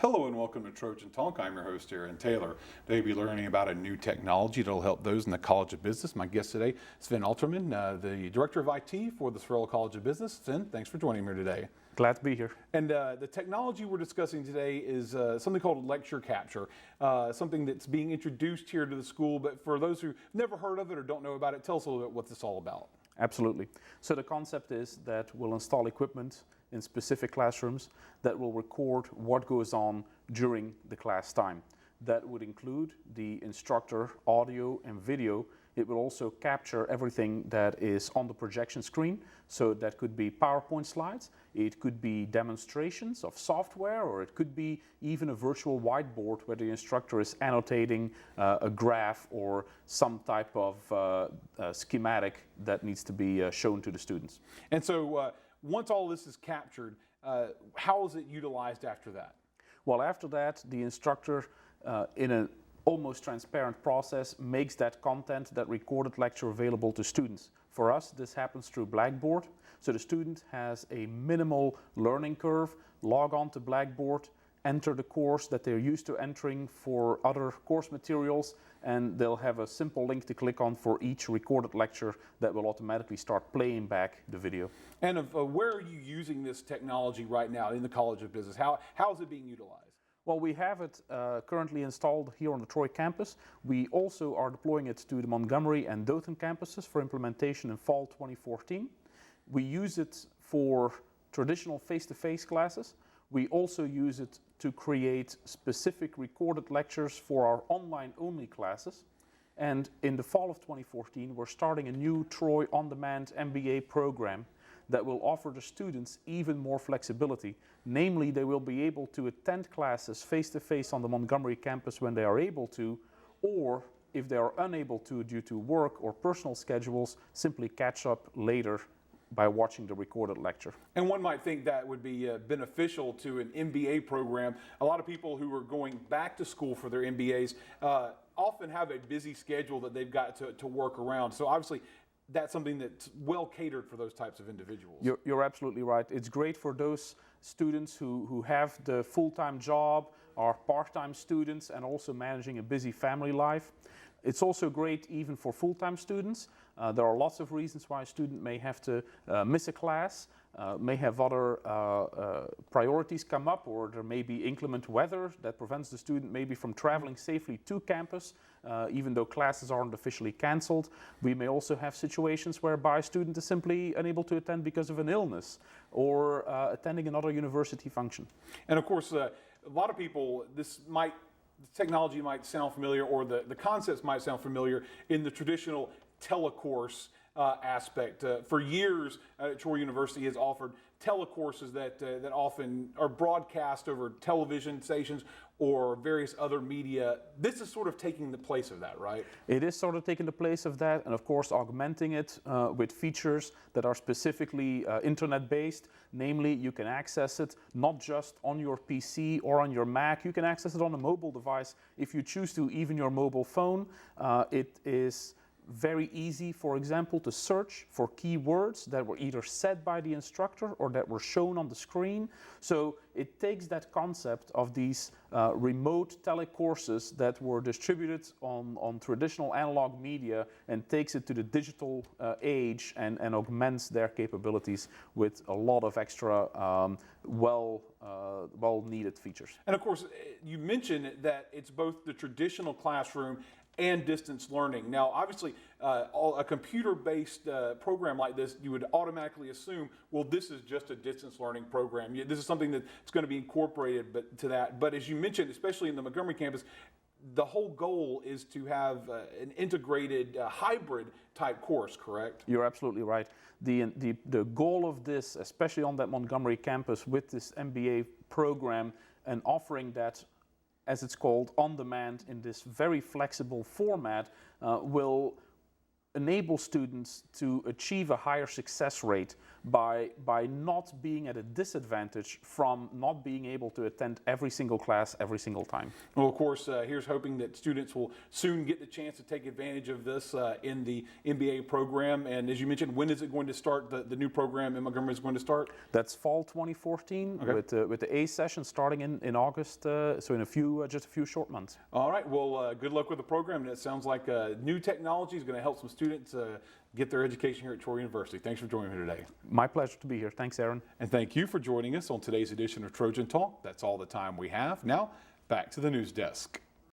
Hello and welcome to Trojan Talk. I'm your host, Aaron Taylor. Today we'll be learning about a new technology that will help those in the College of Business. My guest today, Sven Aelterman, the Director of IT for the Sven College of Business. Sven, thanks for joining me today. Glad to be here. And the technology we're discussing today is something called lecture capture, something that's being introduced here to the school. But for those who've never heard of it or don't know about it, tell us a little bit what this is all about. Absolutely. So the concept is that we'll install equipment in specific classrooms that will record what goes on during the class time. That would include the instructor audio and video. It will also capture everything that is on the projection screen. So that could be PowerPoint slides, it could be demonstrations of software, or it could be even a virtual whiteboard where the instructor is annotating a graph or some type of schematic that needs to be shown to the students. And so once all this is captured, how is it utilized after that? Well, after that, the instructor, in an almost transparent process, makes that content, that recorded lecture, available to students. For us, this happens through Blackboard. So the student has a minimal learning curve, log on to Blackboard, enter the course that they're used to entering for other course materials, and they'll have a simple link to click on for each recorded lecture that will automatically start playing back the video. And where are you using this technology right now in the College of Business? How is it being utilized? Well, we have it currently installed here on the Troy campus. We also are deploying it to the Montgomery and Dothan campuses for implementation in fall 2014. We use it for traditional face-to-face classes. We also use it to create specific recorded lectures for our online-only classes. And in the fall of 2014, we're starting a new Troy On-Demand MBA program that will offer the students even more flexibility. Namely, they will be able to attend classes face-to-face on the Montgomery campus when they are able to, or if they are unable to due to work or personal schedules, simply catch up later by watching the recorded lecture. And one might think that would be beneficial to an MBA program. A lot of people who are going back to school for their MBAs often have a busy schedule that they've got to work around. So obviously, that's something that's well catered for those types of individuals. You're absolutely right. It's great for those students who have the full-time job, are part-time students, and also managing a busy family life. It's also great even for full-time students. There are lots of reasons why a student may have to miss a class, may have other priorities come up, or there may be inclement weather that prevents the student maybe from traveling safely to campus, even though classes aren't officially canceled. We may also have situations whereby a student is simply unable to attend because of an illness or attending another university function. And of course, a lot of people, this technology might sound familiar, or the concepts might sound familiar in the traditional telecourse aspect. For years, Troy University has offered telecourses that often are broadcast over television stations or various other media. This is sort of taking the place of that, right? It is sort of taking the place of that, and of course augmenting it with features that are specifically internet-based. Namely, you can access it not just on your PC or on your Mac, you can access it on a mobile device if you choose to, even your mobile phone. It is very easy, for example, to search for keywords that were either said by the instructor or that were shown on the screen. So it takes that concept of these remote telecourses that were distributed on traditional analog media and takes it to the digital age and augments their capabilities with a lot of extra well-needed features. And of course, you mentioned that it's both the traditional classroom and distance learning. Now, obviously, a computer-based program like this, you would automatically assume, well, this is just a distance learning program. This is something that's going to be incorporated to that. But as you mentioned, especially in the Montgomery campus, the whole goal is to have an integrated hybrid type course, correct? You're absolutely right. The goal of this, especially on that Montgomery campus with this MBA program and offering that, as it's called, on demand in this very flexible format, will enable students to achieve a higher success rate by not being at a disadvantage from not being able to attend every single class every single time. Well, of course, here's hoping that students will soon get the chance to take advantage of this in the MBA program. And as you mentioned, when is it going to start? The new program in Montgomery is going to start? That's fall 2014 with the A session starting in August, so in just a few short months. All right. Well, good luck with the program. And it sounds like new technology is going to help some students get their education here at Troy University. Thanks for joining me today. My pleasure to be here. Thanks, Aaron. And thank you for joining us on today's edition of Trojan Talk. That's all the time we have. Now, back to the news desk.